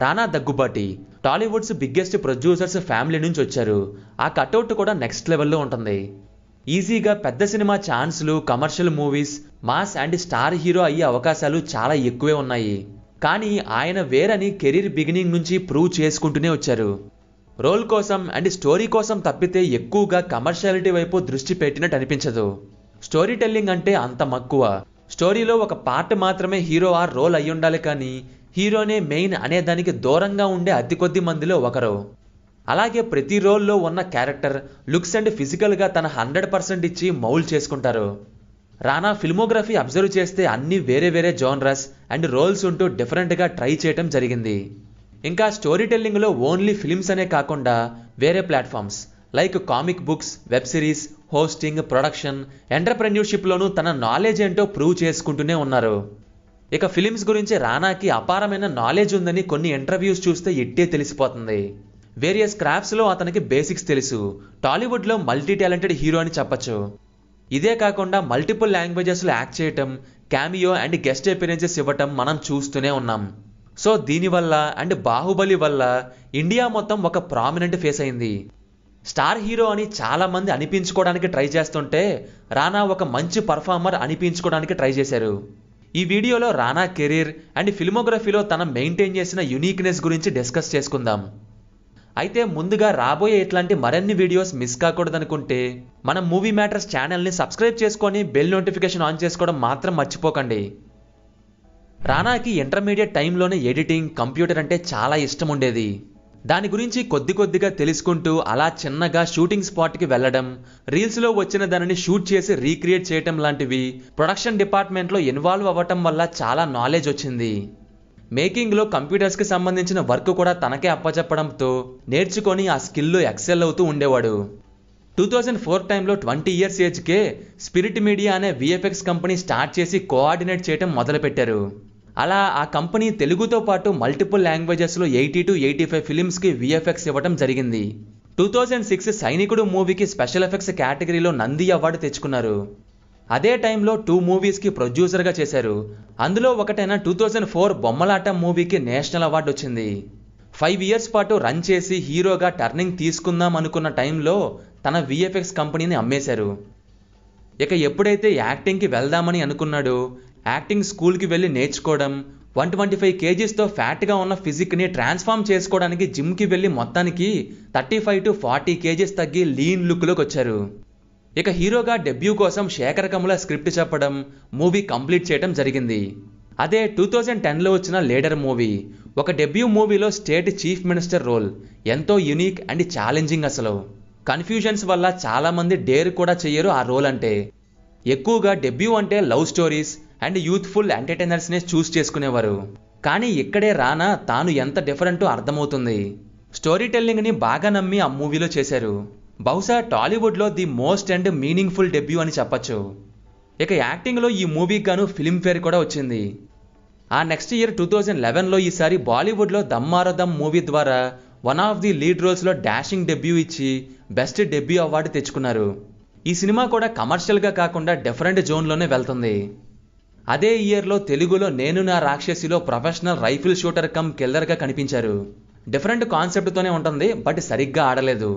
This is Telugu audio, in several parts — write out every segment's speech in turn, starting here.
రానా Daggubati Tollywood's biggest producers family నుంచి వచ్చారు. ఆ కటౌట్ కూడా నెక్స్ట్ లెవెల్లో ఉంటుంది. ఈజీగా పెద్ద సినిమా ఛాన్స్లు, commercial movies, mass and star hero అయ్యే అవకాశాలు చాలా ఎక్కువే ఉన్నాయి. కానీ ఆయన వేరని కెరీర్ బిగినింగ్ నుంచి ప్రూవ్ చేసుకుంటూనే వచ్చారు. రోల్ కోసం అండ్ స్టోరీ కోసం తప్పితే ఎక్కువగా కమర్షియాలిటీ వైపు దృష్టి పెట్టినట్టు అనిపించదు. స్టోరీ టెల్లింగ్ అంటే అంత మక్కువ. స్టోరీలో ఒక పార్ట్ మాత్రమే హీరో ఆర్ రోల్ అయి ఉండాలి, కానీ హీరోనే మెయిన్ అనే దానికి దూరంగా ఉండే అతి కొద్ది మందిలో ఒకరు. అలాగే ప్రతి రోల్లో ఉన్న క్యారెక్టర్, లుక్స్ అండ్ ఫిజికల్గా తన 100% ఇచ్చి మౌల్డ్ చేసుకుంటారు. రానా ఫిల్మోగ్రఫీ అబ్జర్వ్ చేస్తే అన్ని వేరే వేరే జోనరస్ అండ్ రోల్స్ ఉంటూ డిఫరెంట్గా ట్రై చేయటం జరిగింది. ఇంకా స్టోరీ టెల్లింగ్లో ఓన్లీ ఫిల్మ్స్ అనే కాకుండా వేరే platforms like comic books, web series, hosting, production, ఎంటర్ప్రెన్యూర్షిప్లోనూ తన నాలెడ్జ్ ఏంటో ప్రూవ్ చేసుకుంటూనే ఉన్నారు. ఇక ఫిలిమ్స్ గురించి రానాకి అపారమైన నాలెడ్జ్ ఉందని కొన్ని ఇంటర్వ్యూస్ చూస్తే ఇట్టే తెలిసిపోతుంది. వేరియస్ క్రాఫ్ట్స్లో అతనికి బేసిక్స్ తెలుసు. టాలీవుడ్లో మల్టీ టాలెంటెడ్ హీరో అని చెప్పచ్చు. ఇదే కాకుండా మల్టిపుల్ లాంగ్వేజెస్లో యాక్ట్ చేయటం, క్యామియో అండ్ గెస్ట్ అపియరెన్సెస్ ఇవ్వటం మనం చూస్తూనే ఉన్నాం. సో దీనివల్ల అండ్ బాహుబలి వల్ల ఇండియా మొత్తం ఒక ప్రామినెంట్ ఫేస్ అయింది. స్టార్ హీరో అని చాలా మంది అనిపించుకోవడానికి ట్రై చేస్తుంటే రానా ఒక మంచి పర్ఫార్మర్ అనిపించుకోవడానికి ట్రై చేశారు. ఈ వీడియోలో రానా కెరీర్ అండ్ ఫిల్మోగ్రఫీలో తన మెయింటైన్ చేసిన యూనిక్నెస్ గురించి డిస్కస్ చేసుకుందాం. అయితే ముందుగా రాబోయే ఇట్లాంటి మరిన్ని వీడియోస్ మిస్ కాకూడదనుకుంటే మన మూవీ మ్యాటర్స్ ఛానల్ని సబ్స్క్రైబ్ చేసుకొని బెల్ నోటిఫికేషన్ ఆన్ చేసుకోవడం మాత్రం మర్చిపోకండి. రానాకి ఇంటర్మీడియట్ టైంలోనే ఎడిటింగ్, కంప్యూటర్ అంటే చాలా ఇష్టం ఉండేది. దాని గురించి కొద్దిగా తెలుసుకుంటూ అలా చిన్నగా షూటింగ్ స్పాట్కి వెళ్ళడం, రీల్స్లో వచ్చిన దానిని షూట్ చేసి రీక్రియేట్ చేయటం లాంటివి ప్రొడక్షన్ డిపార్ట్మెంట్లో ఇన్వాల్వ్ అవ్వటం వల్ల చాలా నాలెడ్జ్ వచ్చింది. మేకింగ్లో కంప్యూటర్స్కి సంబంధించిన వర్క్ కూడా తనకే అప్పచెప్పడంతో నేర్చుకొని ఆ స్కిల్లో ఎక్సెల్ అవుతూ ఉండేవాడు. 2004 టైంలో 20 ఇయర్స్ ఏజ్కే స్పిరిట్ మీడియా అనే విఎఫ్ఎక్స్ కంపెనీ స్టార్ట్ చేసి కోఆర్డినేట్ చేయడం మొదలుపెట్టారు. అలా ఆ కంపెనీ తెలుగుతో పాటు మల్టిపుల్ లాంగ్వేజెస్లో 80 to 85 ఫిలిమ్స్కి విఎఫ్ఎక్స్ ఇవ్వడం జరిగింది. 2006 సైనికుడు మూవీకి స్పెషల్ ఎఫెక్ట్స్ కేటగిరీలో నంది అవార్డు తెచ్చుకున్నారు. అదే టైంలో 2 మూవీస్కి ప్రొడ్యూసర్గా చేశారు. అందులో ఒకటైన 2004 బొమ్మలాట మూవీకి నేషనల్ అవార్డు వచ్చింది. 5 ఇయర్స్ పాటు రన్ చేసి హీరోగా టర్నింగ్ తీసుకుందాం అనుకున్న టైంలో తన విఎఫ్ఎక్స్ కంపెనీని అమ్మేశారు. ఇక ఎప్పుడైతే యాక్టింగ్కి వెళ్దామని అనుకున్నాడో యాక్టింగ్ స్కూల్కి వెళ్ళి నేర్చుకోవడం, 125 kgsతో ఫ్యాట్గా ఉన్న ఫిజిక్ని ట్రాన్స్ఫార్మ్ చేసుకోవడానికి జిమ్కి వెళ్ళి మొత్తానికి 35 to 40 kgs తగ్గి లీన్ లుక్లోకి వచ్చారు. ఇక హీరోగా డెబ్యూ కోసం శేఖర్ కమల స్క్రిప్ట్ చెప్పడం, మూవీ కంప్లీట్ చేయడం జరిగింది. అదే 2010లో వచ్చిన లీడర్ మూవీ. ఒక డెబ్యూ మూవీలో స్టేట్ చీఫ్ మినిస్టర్ రోల్ ఎంతో యూనిక్ అండ్ ఛాలెంజింగ్. అసలు కన్ఫ్యూజన్స్ వల్ల చాలామంది డేర్ కూడా చెయ్యరు ఆ రోల్ అంటే. ఎక్కువగా డెబ్యూ అంటే లవ్ స్టోరీస్ అండ్ యూత్ఫుల్ ఎంటర్టైనర్స్నే చూస్ చేసుకునేవారు. కానీ ఇక్కడే రానా తాను ఎంత డిఫరెంటో అర్థమవుతుంది. స్టోరీ టెల్లింగ్ని బాగా నమ్మి ఆ మూవీలో చేశారు. బహుశా టాలీవుడ్లో the most and meaningful debut అని చెప్పచ్చు. ఇక యాక్టింగ్లో ఈ మూవీకి గాను ఫిల్మ్ఫేర్ కూడా వచ్చింది. ఆ నెక్స్ట్ ఇయర్ 2011లో ఈసారి బాలీవుడ్లో దమ్మారో దమ్ మూవీ ద్వారా one of the lead రోల్స్లో dashing debut ఇచ్చి బెస్ట్ డెబ్యూ అవార్డు తెచ్చుకున్నారు. ఈ సినిమా కూడా కమర్షియల్గా కాకుండా డిఫరెంట్ జోన్లోనే వెళ్తుంది. అదే ఇయర్లో తెలుగులో నేను నా రాక్షసిలో ప్రొఫెషనల్ రైఫిల్ షూటర్ కమ్ కిల్లర్గా కనిపించారు. డిఫరెంట్ కాన్సెప్ట్తోనే ఉంటుంది, బట్ సరిగ్గా ఆడలేదు.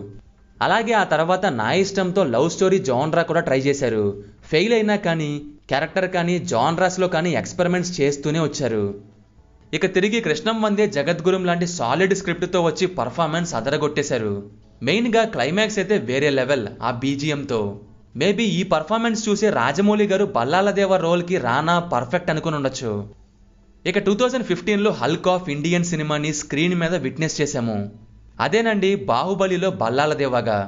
అలాగే ఆ తర్వాత నా ఇష్టంతో లవ్ స్టోరీ జాన్రా కూడా ట్రై చేశారు. ఫెయిల్ అయినా కానీ క్యారెక్టర్ కానీ జాన్రాస్లో కానీ ఎక్స్పెరిమెంట్స్ చేస్తూనే వచ్చారు. ఇక తిరిగి కృష్ణం వందే జగద్గురుం లాంటి సాలిడ్ స్క్రిప్ట్తో వచ్చి పర్ఫార్మెన్స్ అదరగొట్టేశారు. మెయిన్గా క్లైమాక్స్ అయితే వేరే లెవెల్ ఆ బీజిఎంతో. మేబీ ఈ పర్ఫార్మెన్స్ చూసి రాజమౌళి గారు బల్లాలదేవ రోల్కి రానా పర్ఫెక్ట్ అనుకుని ఉండొచ్చు. ఇక 2015లో హల్క్ ఆఫ్ ఇండియన్ సినిమాని స్క్రీన్ మీద విట్నెస్ చేశాము. అదేనండి బాహుబలిలో బల్లాలదేవగా.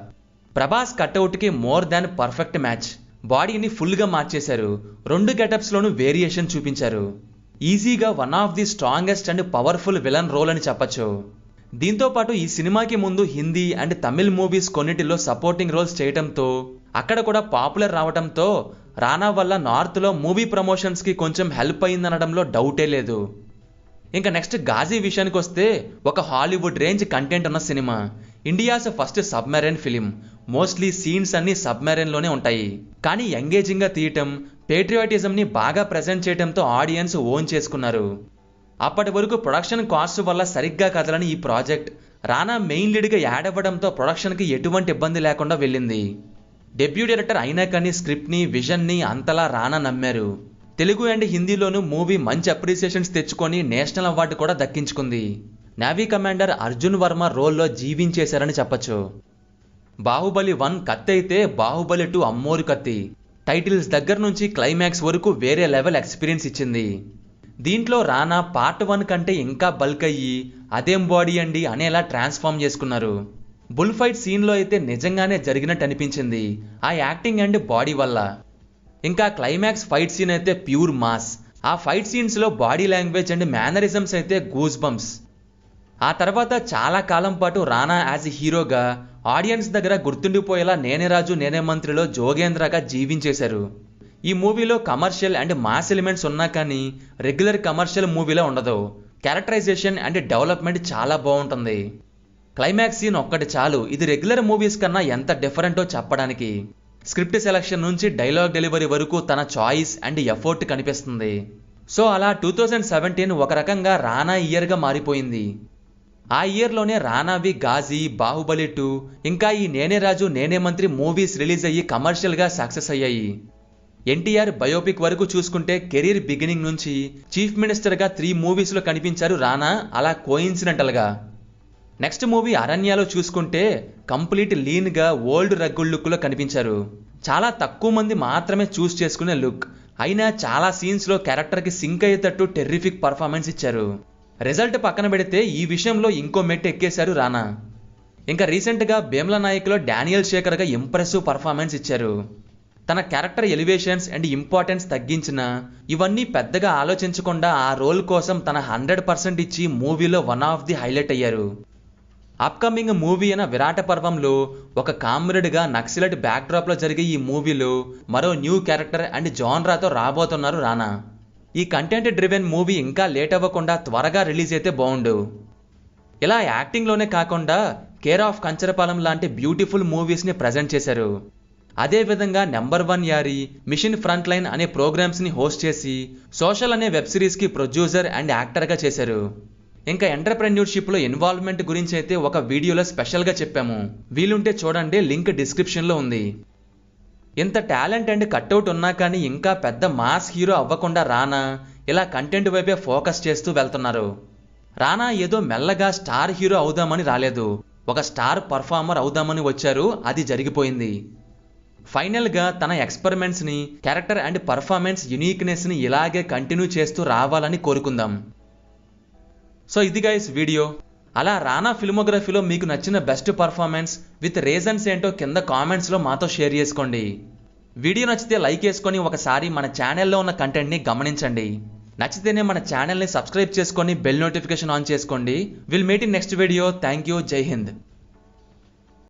ప్రభాస్ కట్అవుట్కి మోర్ దాన్ పర్ఫెక్ట్ మ్యాచ్. బాడీని ఫుల్గా మార్చేశారు. 2 గెటప్స్లోనూ వేరియేషన్ చూపించారు. ఈజీగా one of the strongest and powerful villain role అని చెప్పచ్చు. దీంతో పాటు ఈ సినిమాకి ముందు హిందీ అండ్ తమిళ్ మూవీస్ కొన్నిటిలో సపోర్టింగ్ రోల్స్ చేయడంతో అక్కడ కూడా పాపులర్ రావడంతో రానా వల్ల నార్త్లో మూవీ ప్రమోషన్స్కి కొంచెం హెల్ప్ అయిందనడంలో డౌటే లేదు. ఇంకా నెక్స్ట్ గాజీ విషయానికి వస్తే ఒక హాలీవుడ్ రేంజ్ కంటెంట్ ఉన్న cinema. India's first submarine film. Mostly scenes అన్ని సబ్మెరైన్లోనే ఉంటాయి. కానీ ఎంగేజింగ్గా తీయటం, పేట్రియాటిజంని బాగా ప్రజెంట్ చేయడంతో ఆడియన్స్ ఓన్ చేసుకున్నారు. అప్పటి వరకు ప్రొడక్షన్ కాస్ట్ వల్ల సరిగ్గా కదలని ఈ ప్రాజెక్ట్ రానా మెయిన్ లీడ్గా యాడ్ అవ్వడంతో ప్రొడక్షన్కి ఎటువంటి ఇబ్బంది లేకుండా వెళ్ళింది. డెబ్యూ డైరెక్టర్ అయినా కానీ స్క్రిప్ట్ని విజన్ని అంతలా రానా నమ్మారు. తెలుగు అండ్ హిందీలోనూ మూవీ మంచి అప్రిసియేషన్స్ తెచ్చుకొని నేషనల్ అవార్డు కూడా దక్కించుకుంది. నేవీ కమాండర్ అర్జున్ వర్మ రోల్లో జీవించేశారని చెప్పొచ్చు. బాహుబలి 1 కత్తి అయితే బాహుబలి 2 అమ్మోరు కత్తి. టైటిల్స్ దగ్గర నుంచి క్లైమాక్స్ వరకు వేరే లెవెల్ ఎక్స్పీరియన్స్ ఇచ్చింది. దీంట్లో రానా పార్ట్ 1 కంటే ఇంకా బల్క్ అయ్యి అదేం బాడీ అండి అనేలా ట్రాన్స్ఫార్మ్ చేసుకున్నారు. బుల్ ఫైట్ సీన్లో అయితే నిజంగానే జరిగినట్టు అనిపించింది ఆ యాక్టింగ్ అండ్ బాడీ వల్ల. ఇంకా క్లైమాక్స్ ఫైట్ సీన్ అయితే ప్యూర్ మాస్. ఆ ఫైట్ సీన్స్లో బాడీ లాంగ్వేజ్ అండ్ మేనరిజమ్స్ అయితే గూస్ బంప్స్. ఆ తర్వాత చాలా కాలం పాటు రానా యాజ్ హీరోగా ఆడియన్స్ దగ్గర గుర్తుండిపోయేలా నేనే రాజు నేనే మంత్రిలో జోగేంద్రగా జీవించేశారు. ఈ మూవీలో కమర్షియల్ అండ్ మాస్ ఎలిమెంట్స్ ఉన్నా కానీ రెగ్యులర్ కమర్షియల్ మూవీలో ఉండదు. క్యారెక్టరైజేషన్ అండ్ డెవలప్మెంట్ చాలా బాగుంటుంది. క్లైమాక్స్ సీన్ ఒక్కటి చాలు ఇది రెగ్యులర్ మూవీస్ కన్నా ఎంత డిఫరెంటో చెప్పడానికి. స్క్రిప్ట్ సెలక్షన్ నుంచి డైలాగ్ డెలివరీ వరకు తన చాయిస్ అండ్ ఎఫర్ట్ కనిపిస్తుంది. సో అలా 2017 ఒక రకంగా రానా ఇయర్గా మారిపోయింది. ఆ ఇయర్లోనే రానావి గాజీ, బాహుబలి 2 ఇంకా ఈ నేనే రాజు నేనే మంత్రి మూవీస్ రిలీజ్ అయ్యి కమర్షియల్గా సక్సెస్ అయ్యాయి. ఎన్టీఆర్ బయోపిక్ వరకు చూసుకుంటే కెరీర్ బిగినింగ్ నుంచి చీఫ్ మినిస్టర్గా 3 మూవీస్లో కనిపించారు రానా అలా కోయిన్సిడెంటల్గా. నెక్స్ట్ మూవీ అరణ్యాలో చూసుకుంటే కంప్లీట్ లీన్గా ఓల్డ్ రగ్గుల్ లుక్లో కనిపించారు. చాలా తక్కువ మంది మాత్రమే చూస్ చేసుకునే లుక్ అయినా చాలా సీన్స్లో క్యారెక్టర్కి సింక్ అయ్యేటట్టు టెర్రిఫిక్ పర్ఫార్మెన్స్ ఇచ్చారు. రిజల్ట్ పక్కన పెడితే ఈ విషయంలో ఇంకో మెట్టు ఎక్కేశారు రానా. ఇంకా రీసెంట్గా భీమ్లా నాయక్లో డానియల్ శేఖర్గా ఇంప్రెసివ్ పర్ఫార్మెన్స్ ఇచ్చారు. తన క్యారెక్టర్ ఎలివేషన్స్ అండ్ ఇంపార్టెన్స్ తగ్గించిన ఇవన్నీ పెద్దగా ఆలోచించకుండా ఆ రోల్ కోసం తన 100% ఇచ్చి మూవీలో వన్ ఆఫ్ ది హైలైట్ అయ్యారు. అప్కమింగ్ మూవీ అయిన విరాట పర్వంలో ఒక కామ్రేడ్గా నక్సలైట్ బ్యాక్డ్రాప్లో జరిగే ఈ మూవీలో మరో న్యూ క్యారెక్టర్ అండ్ జాన్రాతో రాబోతున్నారు రానా. ఈ కంటెంట్ డ్రివెన్ మూవీ ఇంకా లేట్ అవ్వకుండా త్వరగా రిలీజ్ అయితే బాగుండు. ఇలా యాక్టింగ్లోనే కాకుండా కేర్ ఆఫ్ కంచరపాలెం లాంటి బ్యూటిఫుల్ మూవీస్ని ప్రజెంట్ చేశారు. అదేవిధంగా number 1 Yaari, mission front line అనే ప్రోగ్రామ్స్ని హోస్ట్ చేసి సోషల్ అనే వెబ్ సిరీస్కి ప్రొడ్యూసర్ అండ్ యాక్టర్గా చేశారు. ఇంకా ఎంటర్ప్రెన్యూర్షిప్లో ఇన్వాల్వ్మెంట్ గురించి అయితే ఒక వీడియోలో స్పెషల్గా చెప్పాము. వీలుంటే చూడండి, లింక్ డిస్క్రిప్షన్లో ఉంది. ఇంత టాలెంట్ అండ్ కట్అవుట్ ఉన్నా కానీ ఇంకా పెద్ద మాస్ హీరో అవ్వకుండా రానా ఇలా కంటెంట్ వైపే ఫోకస్ చేస్తూ వెళ్తున్నారు. రానా ఏదో మెల్లగా స్టార్ హీరో అవుదామని రాలేదు, ఒక స్టార్ పర్ఫార్మర్ అవుదామని వచ్చారు. అది జరిగిపోయింది. ఫైనల్గా తన ఎక్స్పెరిమెంట్స్ని, క్యారెక్టర్ అండ్ పర్ఫార్మెన్స్ యునీక్నెస్ని ఇలాగే కంటిన్యూ చేస్తూ రావాలని కోరుకుందాం. సో ఇది గైస్ వీడియో. అలా రానా ఫిల్మోగ్రఫీలో మీకు నచ్చిన బెస్ట్ పర్ఫార్మెన్స్ విత్ రీజన్స్ ఏంటో కింద కామెంట్స్లో మాతో షేర్ చేసుకోండి. వీడియో నచ్చితే లైక్ చేసుకొని ఒకసారి మన ఛానల్లో ఉన్న కంటెంట్ని గమనించండి. నచ్చితేనే మన ఛానల్ని సబ్స్క్రైబ్ చేసుకొని బెల్ నోటిఫికేషన్ ఆన్ చేసుకోండి. Will meet in next video. Thank you. జై హింద్.